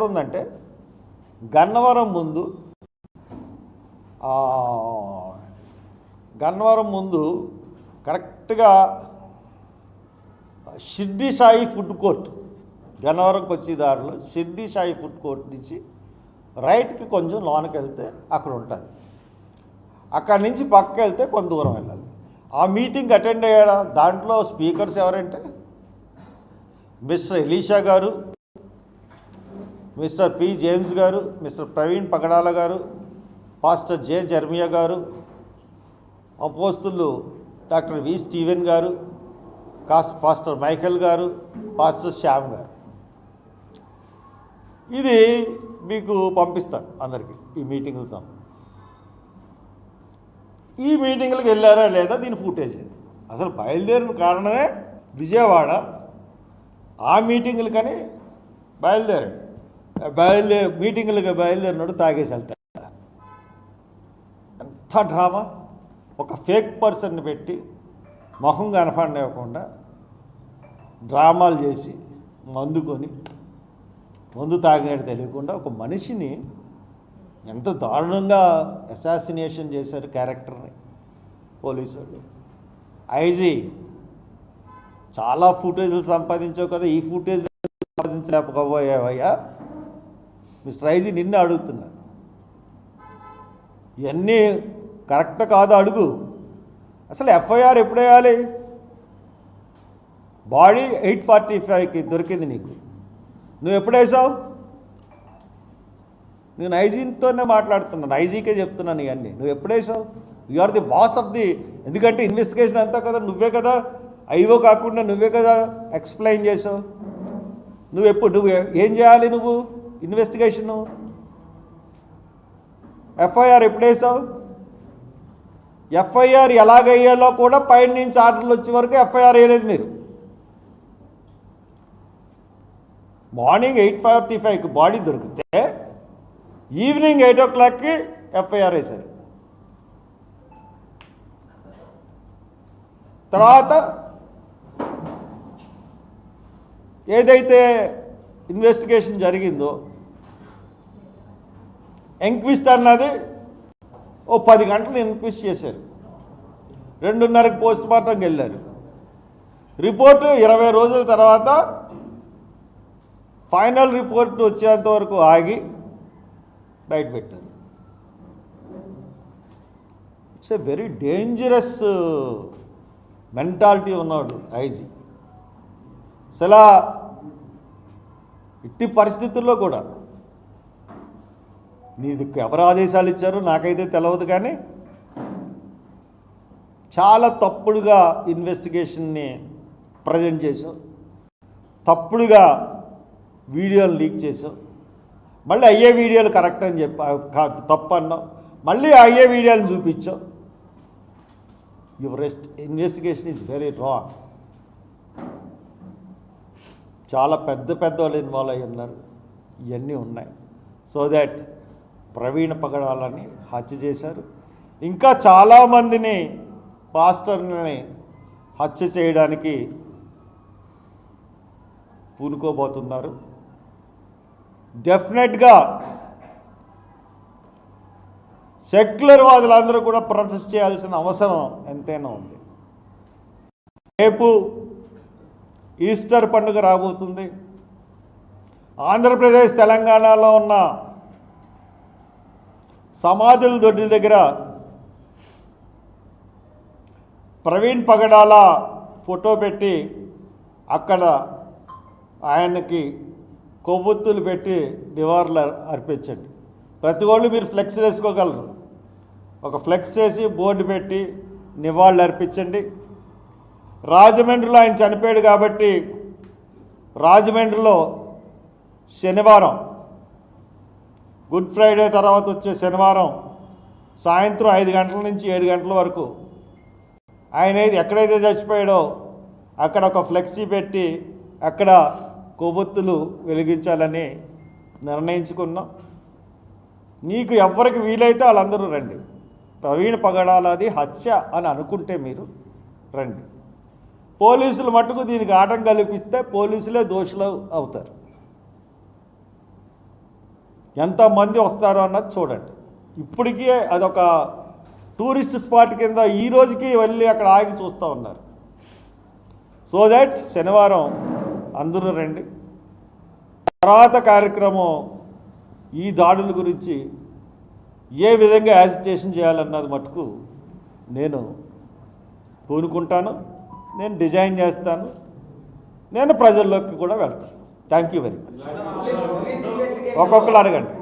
ఉందంటే గన్నవరం ముందు కరెక్ట్గా షిర్డీ సాయి ఫుడ్ కోర్ట్, గన్నవరంకి వచ్చే దారిలో షిర్డీ సాయి ఫుడ్ కోర్ట్ నుంచి రైట్కి కొంచెం లోనకి వెళ్తే అక్కడ ఉంటుంది. అక్కడి నుంచి పక్కకి వెళ్తే కొంత దూరం వెళ్ళాలి. ఆ మీటింగ్ అటెండ్ అయ్యాడా? దాంట్లో స్పీకర్స్ ఎవరంటే మిస్టర్ ఎలీషా గారు, మిస్టర్ పి జేమ్స్ గారు, మిస్టర్ ప్రవీణ్ పగడాల గారు, పాస్టర్ జె జర్మియా గారు, అపోస్తులు డాక్టర్ వి స్టీవెన్ గారు, పాస్టర్ మైకేల్ గారు, పాస్టర్ శ్యామ్ గారు. ఇది మీకు పంపిస్తాను అందరికీ ఈ మీటింగ్లు. ఈ మీటింగ్లకు వెళ్ళారా లేదా దీని ఫుటేజ్. అసలు బయలుదేరిన కారణమే విజయవాడ. ఆ మీటింగులకని మీటింగులుగా బయలుదేరినాడు తాగేసి వెళ్తాడు. ఎంత డ్రామా! ఒక ఫేక్ పర్సన్ని పెట్టి మొహం కనపడనివ్వకుండా డ్రామాలు చేసి మందు తాగినట్టు తెలియకుండా ఒక మనిషిని ఎంత దారుణంగా అసాసినేషన్ చేశారు క్యారెక్టర్ని పోలీసు వాళ్ళు. ఐజీ చాలా ఫుటేజ్లు సంపాదించావు కదా, ఈ ఫుటేజ్ సంపాదించలేకపోయావయ్యా మిస్టర్ ఐజీ, నిన్ను అడుగుతున్నాను. ఇవన్నీ కరెక్ట్ కాదు, అడుగు. అసలు ఎఫ్ఐఆర్ ఎప్పుడు వేయాలి? బాడీ 8:45కి దొరికింది నీకు, నువ్వు ఎప్పుడు వేసావు? నేను ఐజీతోనే మాట్లాడుతున్నాను, ఐజీకే చెప్తున్నాను ఇవన్నీ. నువ్వు ఎప్పుడు వేసావు? You are the boss of the, ఎందుకంటే ఇన్వెస్టిగేషన్ అంతా కదా నువ్వే కదా, ఐఓ కాకుండా నువ్వే కదా ఎక్స్ప్లెయిన్ చేసావు. నువ్వు ఏం చేయాలి? నువ్వు ఇన్వెస్టిగేషను ఎఫ్ఐఆర్ ఎప్పుడు వేసావు? ఎఫ్ఐఆర్ ఎలాగయ్యాలో కూడా పైన నుంచి ఆర్డర్లు వచ్చే వరకు ఎఫ్ఐఆర్ వేయలేదు మీరు. మార్నింగ్ 8:45కి బాడీ దొరికితే ఈవినింగ్ 8 o'clockకి ఎఫ్ఐఆర్ వేశారు. తర్వాత ఏదైతే ఇన్వెస్టిగేషన్ జరిగిందో ఎంక్విస్ట్ అన్నది 10 గంటలు ఎంక్విస్ట్ చేశారు. 2:30కి పోస్ట్ మార్టంకి వెళ్ళారు. రిపోర్టు 20 రోజుల తర్వాత ఫైనల్ రిపోర్ట్ వచ్చేంత వరకు ఆగి బయట పెట్టారు. It's a very dangerous mentality ఉన్నాడు ఐజీ. అసలు ఇట్టి పరిస్థితుల్లో కూడా నీది ఎవరు ఆదేశాలు ఇచ్చారో నాకైతే తెలియదు, కానీ చాలా తప్పుడుగా ఇన్వెస్టిగేషన్ని ప్రజెంట్ చేసావు, తప్పుడుగా వీడియోలు లీక్ చేసావు, మళ్ళీ అయ్యే వీడియోలు కరెక్ట్ అని చెప్పి తప్పు అన్నావు, మళ్ళీ అయ్యే వీడియోలను చూపించావు. Your investigation is very wrong. చాలా పెద్ద వాళ్ళు ఇన్వాల్వ్ అయ్యి ఉన్నారు, ఇవన్నీ ఉన్నాయి. సో దాట్ ప్రవీణ పగడాలని హత్య చేశారు. ఇంకా చాలామందిని పాస్టర్ని హత్య చేయడానికి పూనుకోబోతున్నారు. డెఫినెట్గా సెక్యులర్ వాదులందరూ కూడా ప్రొటెస్ట్ చేయాల్సిన అవసరం ఎంతైనా ఉంది. రేపు ఈస్టర్ పండుగ రాబోతుంది. ఆంధ్రప్రదేశ్ తెలంగాణలో ఉన్న సమాధుల దొడ్డి దగ్గర ప్రవీణ్ పగడాల ఫోటో పెట్టి అక్కడ ఆయనకి కొవ్వొత్తులు పెట్టి నివాళులు అర్పించండి. ప్రతి వాళ్ళు మీరు ఫ్లెక్స్ వేసుకోగలరు. ఒక ఫ్లెక్స్ వేసి బోర్డు పెట్టి నివాళులు అర్పించండి. రాజమండ్రిలో ఆయన చనిపోయాడు కాబట్టి రాజమండ్రిలో శనివారం, గుడ్ ఫ్రైడే తర్వాత వచ్చే శనివారం సాయంత్రం 5 గంటల నుంచి 7 గంటల వరకు ఆయన ఎక్కడైతే చచ్చిపోయాడో అక్కడ ఒక ఫ్లెక్సీ పెట్టి అక్కడ కొవ్వొత్తులు వెలిగించాలని నిర్ణయించుకున్నాం. మీకు ఎవరికి వీలైతే వాళ్ళందరూ రండి. ప్రవీణ పగడాలది హత్య అని అనుకుంటే మీరు రండి. పోలీసులు మట్టుకు దీనికి ఆటం కల్పిస్తే పోలీసులే దోషులు అవుతారు. ఎంతమంది వస్తారో అన్నది చూడండి. ఇప్పటికీ అదొక టూరిస్ట్ స్పాట్ కింద ఈ రోజుకి వెళ్ళి అక్కడ ఆగి చూస్తూ ఉన్నారు. సో దట్ శనివారం అందరూ రండి. తర్వాత కార్యక్రమం ఈ దాడుల గురించి ఏ విధంగా యాజిటేషన్ చేయాలన్నది మటుకు నేను కోరుకుంటాను, నేను డిజైన్ చేస్తాను, నేను ప్రజల్లోకి కూడా వెళ్తాను. Thank you very much. ఒక్కొక్కరు అడగండి.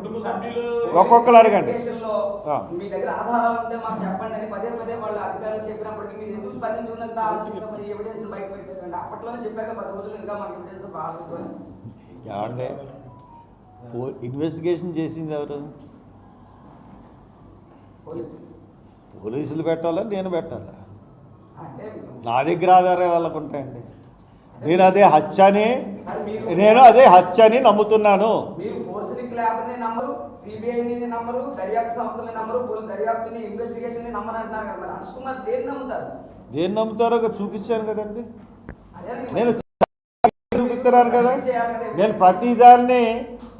మీ దగ్గర ఆధారాలు ఉంటే మాకు చెప్పండి అని పదే పదే వాళ్ళ అధికారులు చెప్పినప్పటికీ మీరు ఎందుకు స్పందించుకున్నంత ఆలస్యంగా మరి ఎవిడెన్స్ బయట పెట్టారండి? అప్పట్లోనే చెప్పాక 10 రోజులు ఇంకా మాకు ఎవిడెన్స్ బాగా ఏమంటే ఇన్వెస్టిగేషన్ చేసింది ఎవరు? పోలీసులు పెట్టాలా, నేను పెట్టాలా? నా దగ్గర ఆధారాలు వాళ్ళకు ఉంటాయండి. నేను అదే హత్య అని నమ్ముతున్నాను. మీరు ఫోరెన్సిక్ ల్యాబ్ని నమ్మరు, సిబిఐని నమ్మరు, దర్యాప్తు సంస్థలని నమ్మరు, దర్యాప్తుని ఇన్వెస్టిగేషన్ నమ్మరు అంటున్నారు కదా. మరి అనుష్ కుమార్ దేన్ని నమ్ముతారు? దేన్ని నమ్ముతారో చూపించాను కదండి. నేను చూపిస్తున్నాను కదా. నేను ప్రతిదాన్ని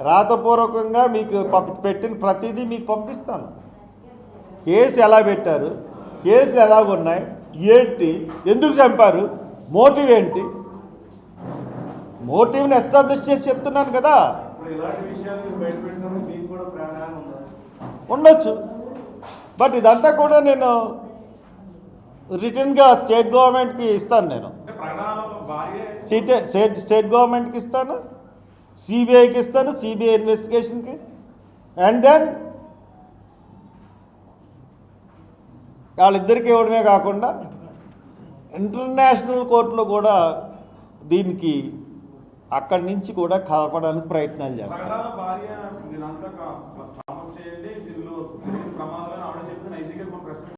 రాతపూర్వకంగా మీకు పెట్టిన ప్రతిదీ మీకు పంపిస్తాను. కేసు ఎలా పెట్టారు, కేసులు ఎలాగున్నాయి, ఏంటి, ఎందుకు చంపారు, మోటివ్ ఏంటి, మోటివ్ని ఎస్టాబ్లిష్ చేసి చెప్తున్నాను కదా. ఉండొచ్చు, బట్ ఇదంతా కూడా నేను రిటర్న్గా స్టేట్ గవర్నమెంట్కి ఇస్తాను. నేను స్టేట్ గవర్నమెంట్కి ఇస్తాను, సిబిఐకి ఇస్తాను, సిబిఐ ఇన్వెస్టిగేషన్కి. అండ్ దెన్ వాళ్ళిద్దరికీ ఇవ్వడమే కాకుండా ఇంటర్నేషనల్ కోర్టులో కూడా దీనికి అక్కడి నుంచి కూడా కలపడానికి ప్రయత్నాలు చేస్తారు.